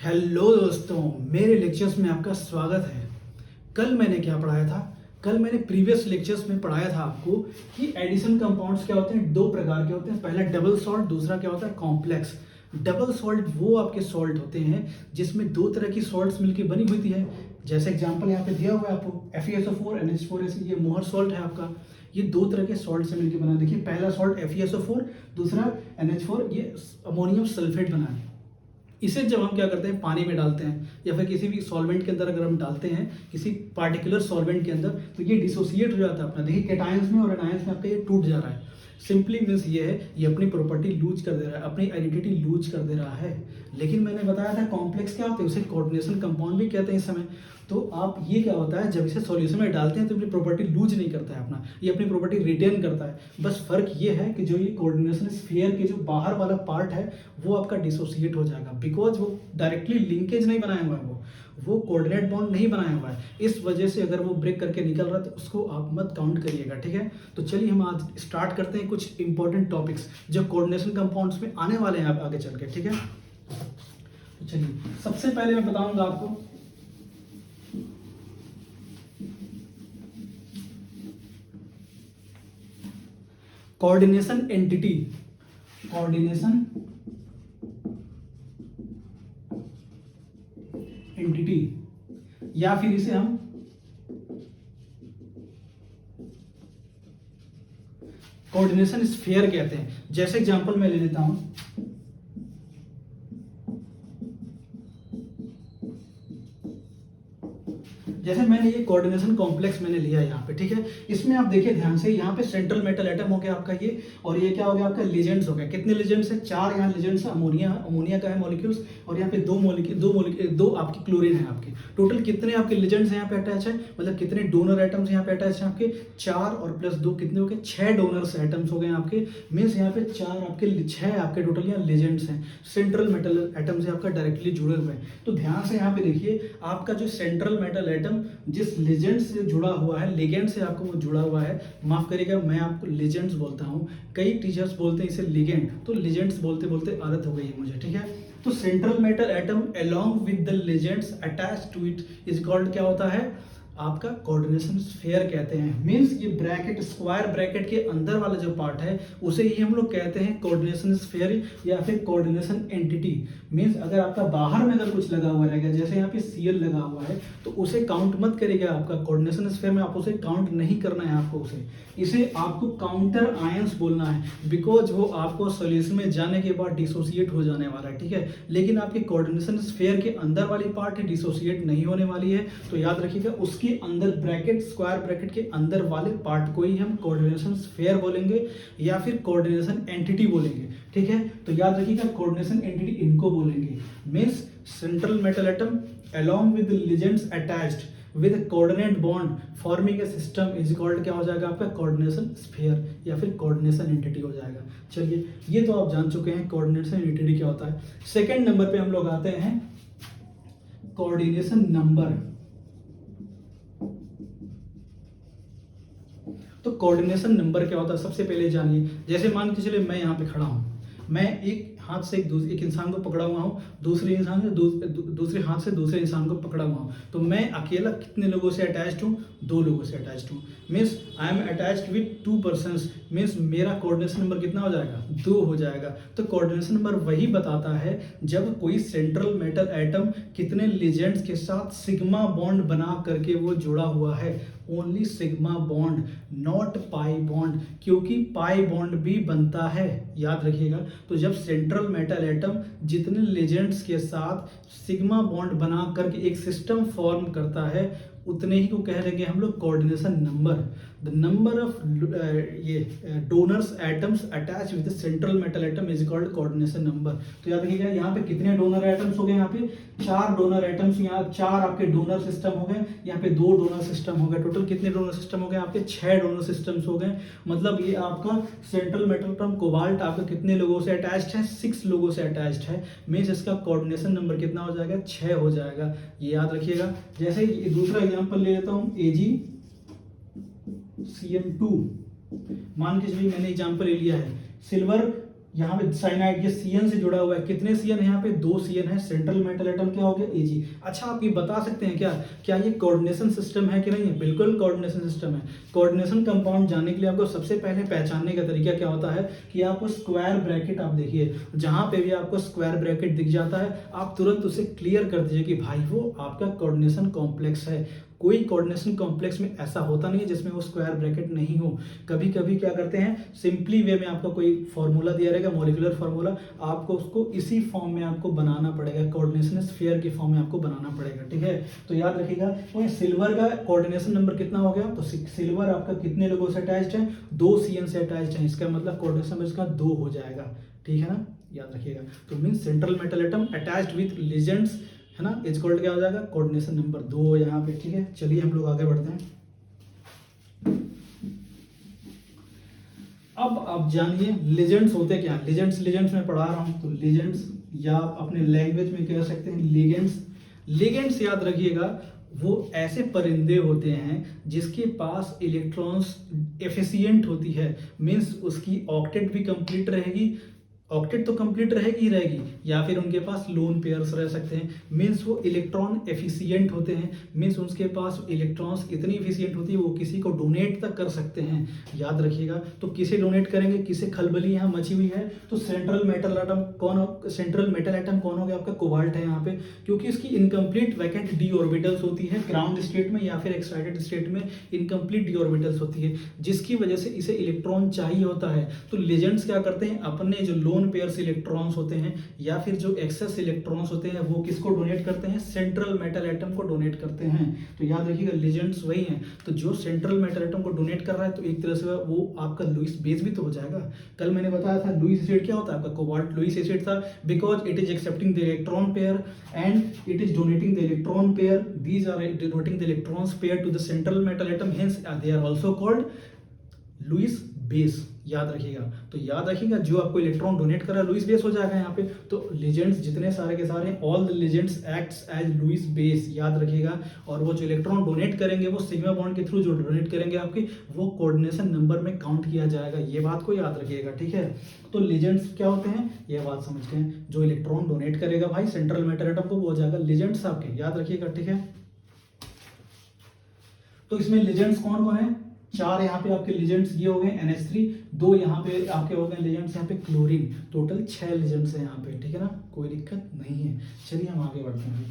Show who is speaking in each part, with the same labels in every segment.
Speaker 1: Hello दोस्तों, मेरे lectures में आपका स्वागत है। कल मैंने क्या पढ़ाया था? कल मैंने प्रीवियस लेक्चर्स में पढ़ाया था आपको कि एडिशन कंपाउंड्स क्या होते हैं, दो प्रकार के होते हैं। पहला डबल सॉल्ट, दूसरा क्या होता है कॉम्प्लेक्स। डबल सॉल्ट वो आपके सॉल्ट होते हैं जिसमें दो तरह की सॉल्ट्स मिलकर बनी होती है। जैसे एग्जांपल यहाँ पे दिया हुआ है आपको FeSO4 NH4 ये मोहर सॉल्ट है आपका। ये दो तरह के सॉल्ट से मिलकर बना है। देखिए पहला सॉल्ट FeSO4, दूसरा NH4, ये अमोनियम सल्फेट बना है। इसे जब हम क्या करते हैं पानी में डालते हैं या फिर किसी भी सॉल्वेंट के अंदर अगर हम डालते हैं किसी पार्टिकुलर सॉल्वेंट के अंदर, तो ये डिसोसिएट हो जाता है अपना। देखिए कैटायंस में और एनायंस में आपका ये टूट जा रहा है। सिंपली मीन्स ये है, ये अपनी प्रॉपर्टी लूज कर दे रहा है, अपनी आइडेंटिटी लूज कर दे रहा है। लेकिन मैंने बताया था कॉम्प्लेक्स क्या होते हैं, उसे कोऑर्डिनेशन कंपाउंड भी कहते हैं इस समय। तो आप ये क्या होता है, जब इसे सॉल्यूशन में डालते हैं तो अपनी प्रॉपर्टी लूज नहीं करता है अपना, ये अपनी प्रॉपर्टी रिटेन करता है। बस फर्क ये है कि जो ये कोऑर्डिनेशन स्फीयर के जो बाहर वाला पार्ट है वो आपका डिसोसिएट हो जाएगा, बिकॉज वो डायरेक्टली लिंकेज नहीं बनाया हुआ है, वो कोऑर्डिनेट बॉन्ड नहीं बनाया हुआ है। इस वजह से अगर वो ब्रेक करके निकल रहा है तो उसको आप मत काउंट करिएगा, ठीक है। तो चलिए हम आज स्टार्ट करते हैं कुछ इंपॉर्टेंट टॉपिक्स जो कोऑर्डिनेशन कंपाउंड्स में आने वाले हैं आप आगे चल के, ठीक है। तो चलिए सबसे पहले मैं बताऊंगा आपको कोऑर्डिनेशन एंटिटी। कोऑर्डिनेशन एंटिटी या फिर इसे हम कोऑर्डिनेशन स्फीयर कहते हैं। जैसे एग्जांपल मैं ले लेता हूं, जैसे मैंने ये कोऑर्डिनेशन कॉम्प्लेक्स मैंने लिया यहाँ पे, ठीक है। इसमें आप देखिए ध्यान से, यहाँ पे सेंट्रल मेटल एटम हो गया आपका ये, और ये क्या हो गया आपका लिजेंड्स हो गया। कितने लिजेंड्स है? 4 यहाँ लिजेंड्स है। अमोनिया का है मॉलिक्यूल्स, और यहाँ पे दो आपकी क्लोरीन है आपकी। टोटल कितने आपके लिजेंड्स यहाँ पे अटैच है, मतलब कितने डोनर एटम्स यहाँ पे अटैच है आपके? 4 और प्लस 2 कितने हो गए? 6 डोनर्स एटम्स हो गए आपके। मीन्स यहाँ पे 6 आपके टोटल यहाँ लिजेंड्स हैं, सेंट्रल मेटल एटम से आपका डायरेक्टली जुड़े हुए हैं। तो ध्यान से यहाँ पे देखिए, आपका जो सेंट्रल मेटल एटम जिस लिजेंड से जुड़ा हुआ है, लिगेंड से आपको वो जुड़ा हुआ है, माफ करिएगा मैं आपको लिजेंड्स बोलता हूँ, कई टीचर्स बोलते हैं इसे लिगेंड, तो लिजेंड्स बोलते बोलते आदत हो गई है मुझे, ठीक है। तो central metal atom along with the ligands attach to it is called क्या होता है? आपका कोऑर्डिनेशन स्फीयर कहते हैं। मींस ये ब्रैकेट, स्क्वायर ब्रैकेट के अंदर वाला जो पार्ट है उसे ही हम लोग कहते हैं कोऑर्डिनेशन स्फीयर या फिर कोऑर्डिनेशन एंटिटी। मींस अगर आपका बाहर में अगर कुछ लगा हुआ रहेगा, जैसे यहाँ पे Cl लगा हुआ है, तो उसे काउंट मत करिएगा आपका कोऑर्डिनेशन स्फीयर में, आप उसे काउंट नहीं करना है आपको इसे आपको काउंटर आयंस बोलना है, बिकॉज वो आपको सॉल्यूशन में जाने के बाद डिसोसिएट हो जाने वाला है, ठीक है। लेकिन आपके कोऑर्डिनेशन स्फीयर के अंदर वाली पार्ट है डिसोसिएट नहीं होने वाली है। तो याद रखिएगा उसके अंदर ब्रैकेट, स्क्वायर ब्रैकेट के अंदर वाले पार्ट को ही हम कोऑर्डिनेशन स्फीयर बोलेंगे या फिर कोऑर्डिनेशन एंटिटी बोलेंगे, ठीक है। तो याद रखिएगा कोऑर्डिनेशन एंटिटी इनको बोलेंगे। Means central metal atom along with legends attached with coordinate bond forming a system is called क्या हो जाएगा आपका? कोऑर्डिनेशन स्फीयर या फिर कोऑर्डिनेशन एंटिटी हो जाएगा। चलिए ये तो आप जान चुके हैं कोऑर्डिनेशन एंटिटी क्या होता है। सेकंड नंबर पे हम लोग आते हैं कोऑर्डिनेशन नंबर। तो कोऑर्डिनेशन नंबर क्या होता है सबसे पहले जानिए। जैसे मान के चलिए मैं यहाँ पे खड़ा हूँ, मैं एक हाथ से एक इंसान को पकड़ा हुआ हूँ, दूसरे इंसान से दूसरे हाथ से दूसरे इंसान को पकड़ा हुआ हूँ। तो मैं अकेला कितने लोगों से अटैच्ड हूँ? 2 लोगों से अटैच्ड हूँ। Means I am attached with 2 persons. Means मेरा कोऑर्डिनेशन नंबर कितना हो जाएगा? 2 हो जाएगा। तो कोऑर्डिनेशन नंबर वही बताता है जब कोई सेंट्रल मेटल एटम कितने लिजेंड्स के साथ सिग्मा बॉन्ड बना करके वो जुड़ा हुआ है। Only sigma bond, not pi bond, क्योंकि पाई बॉन्ड भी बनता है, याद रखिएगा। तो जब सेंट्रल मेटल एटम जितने लेजेंड्स के साथ सिग्मा बॉन्ड बना करके एक सिस्टम फॉर्म करता है, उतने ही को कह देंगे हम लोग coordination number. The number of ये donors atoms attached with central metal atom is called coordination number. तो याद रखिएगा यहाँ पे कितने डोनर एटम्स हो गए? यहाँ पे 4 डोनर एटम्स, यहाँ 4 आपके डोनर सिस्टम हो गए, यहाँ पे 2 डोनर सिस्टम हो गए। टोटल कितने डोनर सिस्टम हो गए आपके? 6 डोनर सिस्टम्स हो गए। मतलब ये आपका सेंट्रल मेटल एटम कोबाल्ट आपका कितने लोगों से अटैच्ड है? 6 लोगों से अटैच्ड है। मीन्स इसका कोऑर्डिनेशन नंबर कितना हो जाएगा? 6 हो जाएगा, ये याद रखिएगा। जैसे दूसरा एग्जांपल ले लेता हूं, AgCN2। मान के चलिए मैंने एग्जांपल ले लिया है, सिल्वर यहाँ पे साइनाइड, ये सीएन से जुड़ा हुआ है। कितने सीएन है यहाँ पे? 2 सीएन है। सेंट्रल मेटल एटम क्या हो गया? एजी। अच्छा, आप ये बता सकते हैं क्या ये कोऑर्डिनेशन सिस्टम है कि नहीं है? बिल्कुल कोऑर्डिनेशन सिस्टम है। कोऑर्डिनेशन कंपाउंड जानने के लिए आपको सबसे पहले पहचानने का तरीका क्या होता है कि आपको स्क्वायर ब्रैकेट, आप देखिए जहां पे भी आपको स्क्वायर ब्रैकेट दिख जाता है आप तुरंत उसे क्लियर कर दीजिए कि भाई वो आपका कोऑर्डिनेशन कॉम्प्लेक्स है। कोई कोऑर्डिनेशन कॉम्प्लेक्स में ऐसा होता नहीं है जिसमें वो स्क्वायर ब्रैकेट नहीं हो। कभी कभी क्या करते हैं, सिंपली वे में आपका कोई फॉर्मूला दिया रहेगा, मॉलिक्यूलर फॉर्मूला, आपको उसको इसी फॉर्म में आपको बनाना पड़ेगा, कोऑर्डिनेशन स्फीयर की फॉर्म में आपको बनाना पड़ेगा। ठीक है, तो याद रखिएगा। तो सिल्वर का कोऑर्डिनेशन नंबर कितना हो गया? तो सिल्वर आपका कितने लोगों से अटैच्ड है? 2 सीएन से अटैच्ड है। इसका मतलब कोऑर्डिनेशन नंबर इसका 2 हो जाएगा। ठीक है ना, याद रखिएगा। तो mean central metal atom attached with legends, है ना, इज कॉल्ड क्या हो जाएगा? कोऑर्डिनेशन नंबर 2 यहाँ पे। ठीक है, चलिए हम लोग आगे बढ़ते हैं। अब आप जानिए लिजेंड्स होते क्या हैं। लिजेंड्स में पढ़ा रहा हूं, तो लिजेंड्स या अपने लैंग्वेज में कह सकते हैं लिगेंड्स। लिगेंड्स याद रखिएगा, वो ऐसे परिंदे होते हैं जिसके पास इलेक्ट्रॉन्स एफिशिएंट होती है, मीन्स उसकी ऑक्टेट भी कंप्लीट रहेगी, ऑक्टेट तो कंप्लीट रहेगी ही रहेगी, या फिर उनके पास लोन पेयर्स रह सकते हैं, मीन्स वो इलेक्ट्रॉन एफिशिएंट होते हैं, मीन्स उनके पास इलेक्ट्रॉन्स इतनी एफिशिएंट होती है वो किसी को डोनेट तक कर सकते हैं। याद रखिएगा, तो किसे डोनेट करेंगे? किसे खलबली यहाँ मची हुई है, तो सेंट्रल मेटल एटम कौन हो गया? आपका कोबाल्ट है यहाँ पे, क्योंकि इसकी इनकम्प्लीट वैकेंट डी ऑर्बिटल्स होती है ग्राउंड स्टेट में या फिर एक्साइटेड स्टेट में इनकम्प्लीट डी ऑर्बिटल्स होती है, जिसकी वजह से इसे इलेक्ट्रॉन चाहिए होता है। तो लेजेंड्स क्या करते हैं, अपने जो लोन पेयर्स इलेक्ट्रॉन्स होते हैं या फिर जो एक्सेस इलेक्ट्रॉन्स होते हैं वो किसको डोनेट करते हैं? सेंट्रल मेटल एटम को डोनेट करते हैं। तो याद रखिएगा लेजेंड्स वही हैं। तो जो सेंट्रल मेटल एटम को डोनेट कर रहा है तो एक तरह से वो आपका लुईस बेस भी तो हो जाएगा। कल मैंने बताया था लुईस एसिड क्या होता है? आपका कोबाल्ट लुईस एसिड था, because it is accepting the electron pair and it is donating the electron pair, these are donating the electrons pair to the central metal atom, hence they are also called Lewis base. याद रखिएगा, तो याद रखिएगा जो आपको electron donate कर रहा है लुईस बेस हो जाएगा यहाँ पे। तो लेजेंड्स जितने सारे के सारे, all the ligands acts as Lewis base, याद रखिएगा। और वो जो इलेक्ट्रॉन डोनेट करेंगे वो सिग्मा बॉन्ड के थ्रू जो डोनेट करेंगे आपके, वो कोऑर्डिनेशन नंबर में काउंट किया जाएगा। ये बात को याद रखिएगा। ठीक है, तो लेजेंड्स क्या होते हैं ये बात समझते हैं। जो इलेक्ट्रॉन डोनेट करेगा भाई सेंट्रल मेटल एटम को, वो हो जाएगा लेजेंड्स आपके, याद रखिएगा। ठीक है, तो इसमें लेजेंड्स कौन कौन है? 4 यहाँ पे आपके लेजेंड्स ये हो गए NH3, 2 यहाँ पे आपके हो गए लेजेंड्स यहाँ पे क्लोरीन, टोटल 6 लेजेंड्स हैं यहाँ पे। ठीक है ना, कोई दिक्कत नहीं है। चलिए हम आगे बढ़ते हैं।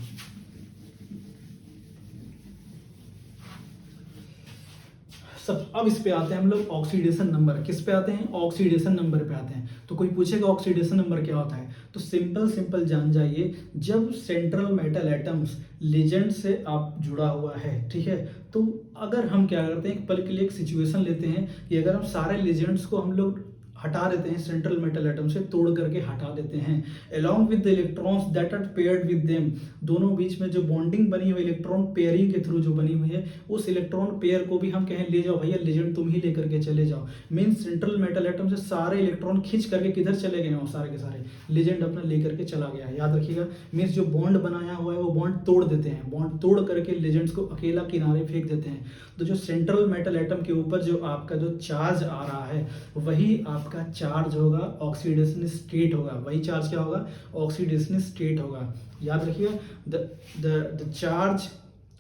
Speaker 1: सब अब इस पे आते हैं हम लोग ऑक्सीडेशन नंबर। किस पे आते हैं? ऑक्सीडेशन नंबर पे आते हैं। तो कोई पूछेगा ऑक्सीडेशन नंबर क्या होता है, तो सिंपल जान जाइए, जब सेंट्रल मेटल एटम्स लेजेंड से आप जुड़ा हुआ है, ठीक है, तो अगर हम क्या करते हैं, एक पल के लिए एक सिचुएशन लेते हैं कि अगर हम सारे लेजेंड्स को हम लोग हटा देते हैं, सेंट्रल मेटल एटम से तोड़ करके हटा देते हैं, along with the electrons that are paired with them, दोनों बीच में जो बॉन्डिंग बनी हुई इलेक्ट्रॉन पेयरिंग के थ्रू जो बनी हुई है, उस इलेक्ट्रॉन पेयर को भी हम कहें ले जाओ भैया लेजेंड तुम ही लेकर के चले जाओ। मीन सेंट्रल मेटल एटम से सारे इलेक्ट्रॉन खींच करके किधर चले गए हो, सारे के सारे लेजेंड अपना लेकर के चला गया है। याद रखिएगा, मीन्स जो बॉन्ड बनाया हुआ है वो बॉन्ड तोड़ देते हैं, बॉन्ड तोड़ करके लेजेंड्स को अकेला किनारे फेंक देते हैं। तो जो सेंट्रल मेटल एटम के ऊपर जो आपका जो चार्ज आ रहा है वही आपका चार्ज होगा, ऑक्सीडेशन स्टेट होगा। वही चार्ज क्या होगा? ऑक्सीडेशन स्टेट होगा। याद रखिएगा, the charge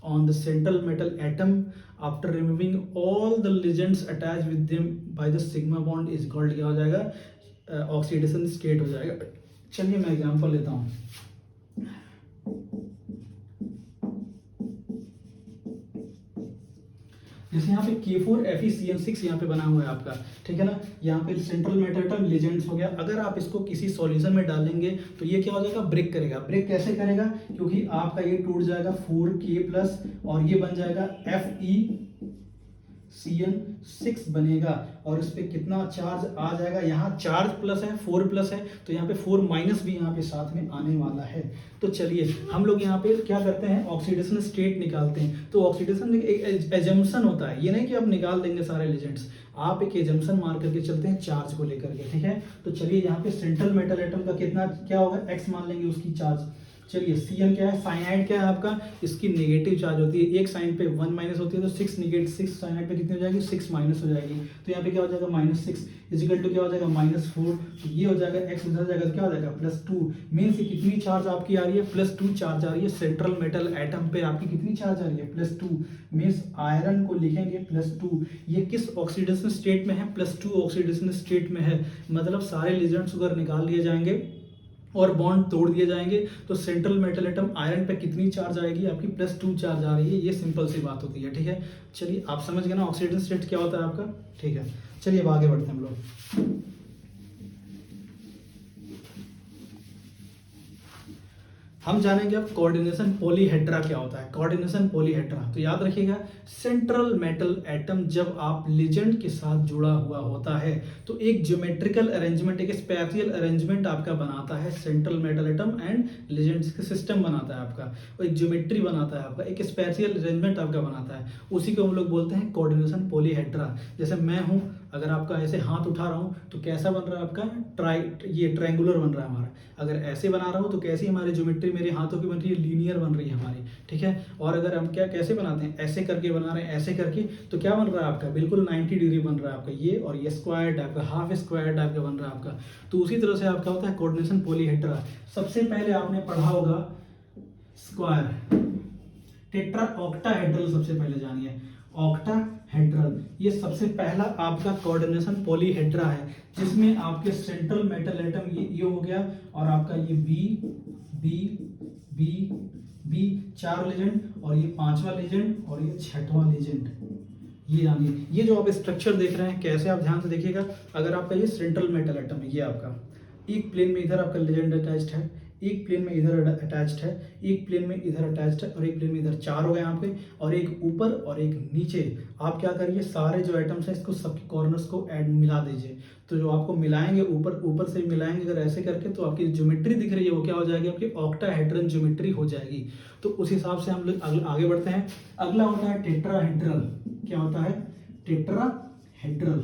Speaker 1: on the central metal atom after removing all the legends attached with them by the sigma bond is called क्या हो जाएगा? ऑक्सीडेशन स्टेट हो जाएगा। चलिए मैं एग्जांपल लेता हूँ। जैसे यहाँ पे K4FeCN6 यहाँ पे बना हुआ है आपका, ठीक है ना, यहाँ पे सेंट्रल मेटल एटम लेजेंड्स हो गया। अगर आप इसको किसी सॉल्यूशन में डालेंगे तो ये क्या हो जाएगा? ब्रेक करेगा। ब्रेक कैसे करेगा? क्योंकि आपका ये टूट जाएगा 4K+ और ये बन जाएगा FeCN6 बनेगा, और इस पे कितना चार्ज आ जाएगा? यहाँ चार्ज प्लस है, 4+ है, तो यहाँ पे 4- भी यहाँ पे साथ में आने वाला है। तो चलिए हम लोग यहाँ पे क्या करते हैं, ऑक्सीडेशन स्टेट निकालते हैं। तो ऑक्सीडेशन एक एजम्पशन होता है, ये नहीं कि आप निकाल देंगे सारे लेजेंड्स, आप एक एजम्पशन मार करके चलते हैं चार्ज को लेकर के, ठीक है। तो चलिए यहाँ पे सेंट्रल मेटल एटम का कितना क्या होगा? X मान लेंगे उसकी चार्ज। चलिए Cn क्या है, साइनाइड क्या है आपका, इसकी नेगेटिव चार्ज होती है, एक साइन पे 1 माइनस होती है तो 6 नेगेटिव, 6 साइनाइड पे कितनी हो जाएगी, 6 माइनस हो जाएगी। तो यहाँ पे क्या हो जाएगा -6 इजिकल टू क्या हो जाएगा -4, तो ये हो जाएगा x उधर जाएगा तो क्या हो जाएगा +2। मीन्स कितनी चार्ज आपकी आ रही है, +2 चार्ज आ रही है सेंट्रल मेटल एटम पे, आपकी कितनी चार्ज आ रही है, +2। मीन्स आयरन को लिखेंगे +2। ये किस ऑक्सीडेशन स्टेट में है, +2 ऑक्सीडेशन स्टेट में है, मतलब सारे लिजेंड्स उधर निकाल लिए जाएंगे और बॉन्ड तोड़ दिए जाएंगे। तो सेंट्रल मेटल एटम आयरन पे कितनी चार्ज आएगी, आपकी +2 चार्ज आ रही है। ये सिंपल सी बात होती है, ठीक है। चलिए आप समझ गए ना ऑक्सीडेशन स्टेट क्या होता है आपका, ठीक है। चलिए अब आगे बढ़ते हैं हम लोग। हम जानेंगे अब कोऑर्डिनेशन पॉलीहेड्रा क्या होता है। कोऑर्डिनेशन पॉलीहेड्रा, तो याद रखिएगा सेंट्रल मेटल एटम जब आप लिजेंड के साथ जुड़ा हुआ होता है तो एक ज्योमेट्रिकल अरेंजमेंट, एक स्पैटियल अरेंजमेंट आपका बनाता है central metal atom and legends का सिस्टम बनाता है आपका, और एक ज्योमेट्री बनाता है आपका, एक स्पैटियल अरेंजमेंट आपका बनाता है, उसी को हम लोग बोलते हैं कोऑर्डिनेशन पॉलीहेड्रा। जैसे मैं हूँ, अगर आपका ऐसे हाथ उठा रहा हूँ तो कैसा बन रहा है आपका, ये ट्रायंगुलर बन रहा है हमारा। अगर ऐसे बना रहा हूँ तो कैसी हमारी ज्योमेट्री मेरे हाथों की बन रही है, लीनियर बन रही है हमारी, ठीक है। और अगर हम कैसे बनाते हैं, ऐसे करके बना रहे हैं, ऐसे करके, तो क्या बन रहा है आपका, बिल्कुल 90 डिग्री बन रहा है आपका ये, और ये स्क्वायर टाइप का, हाफ स्क्वायर टाइप का बन रहा है आपका। तो उसी तरह से आपका होता है कोऑर्डिनेशन पॉलीहेड्रा। सबसे पहले आपने पढ़ा होगा स्क्वायर, टेट्रा ऑक्टाहेड्रल, सबसे पहले जानिए ऑक्टाहेड्रल, ये सबसे पहला आपका कोऑर्डिनेशन पॉलीहेड्रा है, जिसमें आपके सेंट्रल मेटल एटम ये हो गया, और आपका ये B B B B 4 ligand, और ये 5वां लेजेंड, और ये 6वां लेजेंड। ये जानिए, ये जो आप स्ट्रक्चर देख रहे हैं कैसे, आप ध्यान से देखिएगा। अगर आपका ये सेंट्रल मेटल एटम है, ये आपका एक प्लेन में इधर आपका लेजेंड अटैच्ड है, एक प्लेन में इधर अटैच्ड है, एक प्लेन में इधर अटैच्ड है, और एक प्लेन में इधर, 4 हो गए यहाँ पे, और एक ऊपर और एक नीचे। आप क्या करिए, सारे जो एटम्स हैं इसको सबके कॉर्नर्स को ऐड मिला दीजिए। तो जो आपको मिलाएंगे ऊपर से मिलाएंगे अगर ऐसे करके, तो आपकी ज्योमेट्री दिख रही है वो क्या हो जाएगी, आपकी ऑक्टाहेड्रल ज्योमेट्री हो जाएगी। तो उस हिसाब से हम लोग आगे बढ़ते हैं। अगला होता है टेट्राहेड्रल। क्या होता है, टेट्राहेड्रल।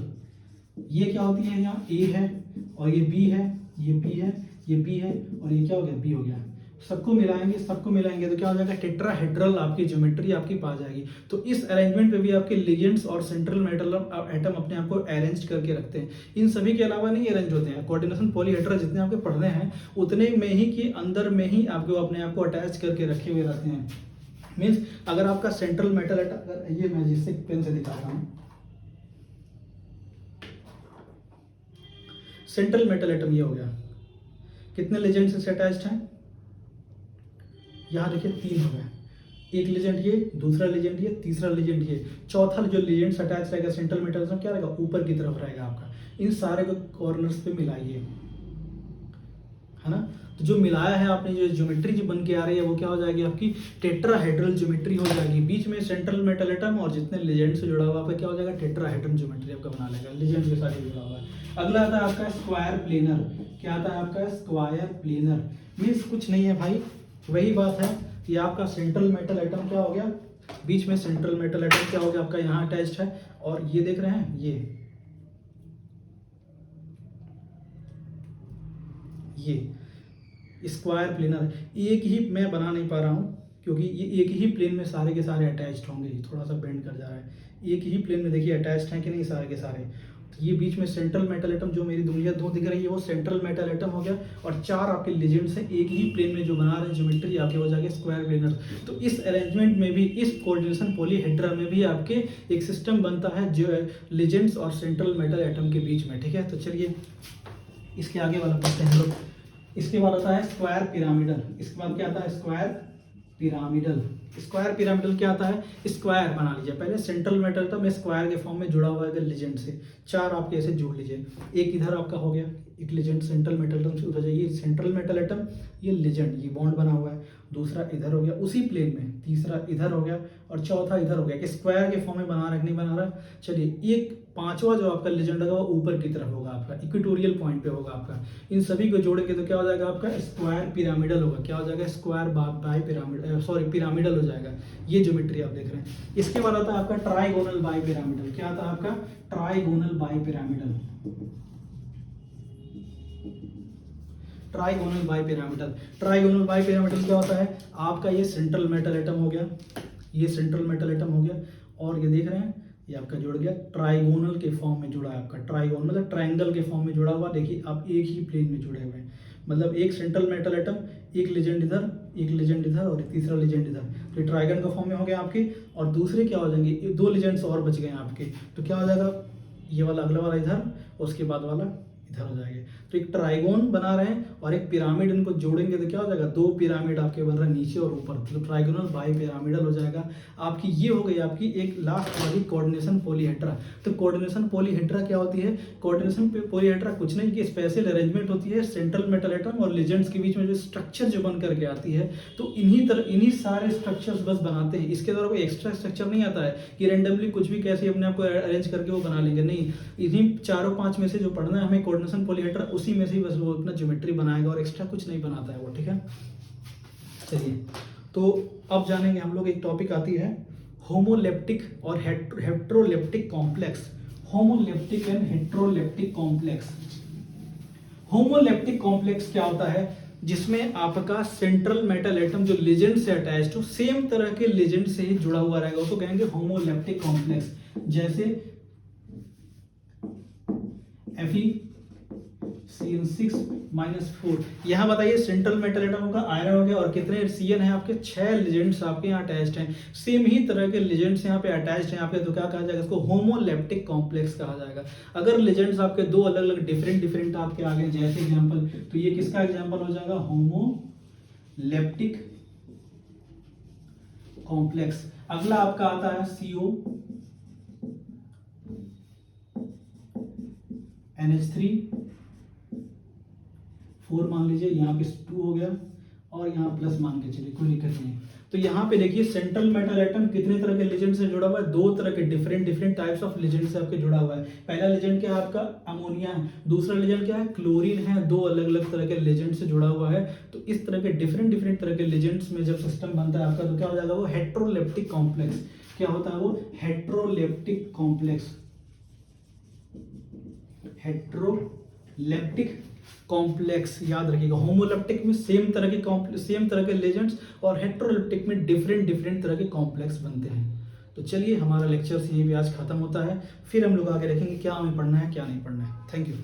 Speaker 1: ये क्या होती है, यहाँ ए है, और ये बी है, ये बी है, ये बी है, और ये क्या हो गया, बी हो गया। सबको मिलाएंगे तो क्या हो जाएगा, टेट्राहेड्रल आपकी ज्योमेट्री आपकी पा जाएगी। तो इस अरेंजमेंट पे भी आपके लिगेंड्स और सेंट्रल मेटल एटम अपने आप को अरेंज करके रखते हैं। इन सभी के अलावा नहीं अरेंज होते हैं। कोऑर्डिनेशन पॉलीहेड्रा जितने आपके पढ़ने हैं उतने में ही के अंदर में ही आपको अपने आप को अटैच करके रखे हुए रहते हैं। मीन्स अगर आपका सेंट्रल मेटल एटम, ये मैं जिससे पेन से दिखाता हूँ, सेंट्रल मेटल एटम ये हो गया, कितने लेजेंड से अटैच्ड हैं, यहाँ देखिए 3 हो गए। एक लेजेंड ये, दूसरा लेजेंड ये, तीसरा लेजेंड ये, चौथा जो लेजेंड अटैच रहेगा सेंट्रल मेटल एटम क्या रहेगा, ऊपर की तरफ रहेगा आपका। इन सारे को कॉर्नर्स पे मिलाइए, है ना। तो जो मिलाया है आपने, जो ज्योमेट्री जो बन के आ रही है वो क्या हो जाएगी, आपकी टेट्राहेड्रल ज्योमेट्री हो जाएगी। बीच में सेंट्रल मेटल एटम और जितने लेजेंड से जुड़ा हुआ है क्या हो जाएगा, टेट्राहेड्रल ज्योमेट्री आपका बना लेगा, लेजेंड के साथ जुड़ा हुआ है। अगला आता है आपका स्क्वायर प्लेनर। क्या आता है आपका, स्क्वायर प्लेनर। मीन्स कुछ नहीं है भाई, वही बात है कि आपका सेंट्रल मेटल एटम क्या हो गया, बीच में सेंट्रल मेटल एटम क्या हो गया आपका यहाँ अटैच्ड है, और ये देख रहे हैं ये स्क्वायर प्लेनर। एक ही मैं बना नहीं पा रहा हूँ क्योंकि ये एक ही प्लेन में सारे के सारे अटैच्ड होंगे। थोड़ा सा बेंड कर जा रहा है, एक ही प्लेन में देखिए अटैच्ड हैं कि नहीं सारे के सारे। तो ये बीच में सेंट्रल मेटल एटम जो मेरी दुनिया 2 दिख रही है वो सेंट्रल मेटल एटम हो गया, और 4 आपके लेजेंड्स हैं एक ही प्लेन में जो बना रहे हैं ज्योमेट्री आपके हो जाएगी स्क्वायर प्लेनर। तो इस अरेंजमेंट में भी, इस कोऑर्डिनेशन पॉलीहेड्रा में भी आपके एक सिस्टम बनता है जो लेजेंड्स और सेंट्रल मेटल एटम के बीच में, ठीक है। तो चलिए इसके आगे वाला पढ़ते हैं हम लोग। इसके बाद आता है स्क्वायर पिरामिडल। इसके बाद क्या आता है, स्क्वायर पिरामिडल। स्क्वायर पिरामिडल क्या आता है, स्क्वायर बना लीजिए पहले, सेंट्रल मेटल एटम स्क्वायर के फॉर्म में जुड़ा हुआ है लेजेंड से, 4 आपके ऐसे जोड़ लीजिए। एक इधर आपका हो गया, एक लेजेंड सेंट्रल मेटल एटम से उधर जाइए, सेंट्रल मेटल एटम ये लेजेंड, ये बॉन्ड बना हुआ है, दूसरा इधर हो गया उसी प्लेन में, तीसरा इधर हो गया, और चौथा इधर हो गया। कि स्क्वायर के फॉर्म में बना रहा है नहीं बना रहा। चलिए एक 5वां जो आपका लेजेंड होगा वो ऊपर की तरफ होगा आपका, इक्वेटोरियल पॉइंट पे होगा आपका। इन सभी को जोड़ेंगे तो क्या हो जाएगा आपका, स्क्वायर पिरामिडल होगा। क्या हो जाएगा, square by pyramid, sorry pyramidal हो जाएगा। ये ज्योमेट्री आप देख रहे हैं। इसके बाद आता है आपका ट्राइगोनल बाई पिरामिडल। क्या आता है आपका, trigonal bi pyramidal. Trigonal bipyramidal. Trigonal bipyramidal क्या होता है, आपका ये सेंट्रल मेटल एटम हो गया, ये सेंट्रल मेटल एटम हो गया, और ये देख रहे हैं ये आपका जुड़ गया, ट्राइगोनल के फॉर्म में जुड़ा है आपका, ट्राइगोनल मतलब ट्रायंगल के फॉर्म में जुड़ा हुआ। देखिए आप एक ही प्लेन में जुड़े हुए हैं, मतलब एक सेंट्रल मेटल एटम, एक लिजेंड इधर, एक लिजेंड इधर और तीसरा लिजेंड इधर, तो ये ट्राइगन का फॉर्म में हो गया आपके। और दूसरे क्या हो जाएंगे, दो लिजेंड्स और बच गए आपके, तो क्या हो जाएगा, ये वाला अगला वाला इधर, उसके बाद वाला इधर हो जाएगा। तो एक ट्राइगोन बना रहे हैं और एक पिरामिड, इनको जोड़ेंगे तो क्या हो जाएगा, दो पिरामिड आपके बन रहे हैं नीचे और ऊपर, तो ट्राइगोनल बाई पिरामिडल हो जाएगा आपकी। ये हो गई आपकी एक लास्ट वाली कोऑर्डिनेशन पॉलीहेड्रा। तो कोऑर्डिनेशन पॉलीहेड्रा क्या होती है, कोऑर्डिनेशन पॉलीहेड्रा कुछ नहीं कि स्पेशल अरेंजमेंट होती है सेंट्रल मेटल एटम और लिजेंड्स के बीच में जो स्ट्रक्चर जो बन करके आती है, तो इन्हीं सारे स्ट्रक्चर्स बस बनाते हैं। इसके द्वारा कोई एक्स्ट्रा स्ट्रक्चर नहीं आता है कि रेंडमली कुछ भी कैसे अपने आप को अरेंज करके वो बना लेंगे, नहीं, इन्हीं चारों पांच में से जो पढ़ना है हमें कोऑर्डिनेशन पॉलीहेड्रा, उसी में से ही बस वो अपना ज्योमेट्री बनाएगा और एक्स्ट्रा कुछ नहीं बनाता है वो, ठीक है। चलिए तो अब जानेंगे हम लोग, एक टॉपिक आती है होमोलेप्टिक और heteroleptic complex. Homoleptic and heteroleptic complex. Homoleptic complex क्या होता है, जिसमें आपका सेंट्रल मेटल एटम जो लिजेंड से अटैच्ड हो, सेम तरह के लिजेंड से ही जुड़ा हुआ रहेगा, उसको कहेंगे होमोलेप्टिक कॉम्प्लेक्स। जैसे Fe(CN6-4), यहाँ बताइए सेंट्रल मेटल एटम का आयरन हो गया और कितने Cn है आपके, 6 लिजेंड्स आपके यहाँ अटैच्ड हैं, सेम ही तरह के लिजेंड्स यहाँ पे अटैच्ड हैं आपके, तो क्या कहा जाएगा, इसको होमोलेप्टिक कॉम्प्लेक्स कहा जाएगा। अगर लिजेंड्स आपके दो अलग अलग डिफरेंट आपके आ गए, जैसे एग्जांपल, तो ये किसका एग्जांपल हो जाएगा, होमोलेप्टिक कॉम्प्लेक्स। अगला आपका आता है CONH3 मान लीजिए, यहाँ पे 2 हो गया और यहाँ प्लस मान के चलिए, कोई दिक्कत नहीं। तो यहाँ पे देखिए सेंट्रल मेटल एटम कितने तरह के लिजेंड से जुड़ा हुआ है, दो तरह के डिफरेंट टाइप्स ऑफ लिजेंड से आपके जुड़ा हुआ है। पहला लिजेंड क्या है आपका, अमोनिया है, दूसरा लिजेंड क्या है, क्लोरीन है, दो अलग अलग तरह के लिजेंड से जुड़ा हुआ है। तो इस तरह के डिफरेंट तरह के लिजेंड्स में जब सिस्टम बनता है आपका, तो क्या हो जाएगा, वो हेट्रोलेप्टिक कॉम्प्लेक्स। क्या होता है वो, हेट्रोलेप्टिक कॉम्प्लेक्स। हेट्रोलेप्टिक कॉम्प्लेक्स याद रखिएगा। होमोलेप्टिक में सेम तरह के लेजेंड्स और हेट्रोलेप्टिक में डिफरेंट तरह के कॉम्प्लेक्स बनते हैं। तो चलिए हमारा लेक्चर यहीं पे आज खत्म होता है, फिर हम लोग आगे देखेंगे क्या हमें पढ़ना है क्या नहीं पढ़ना है। Thank you.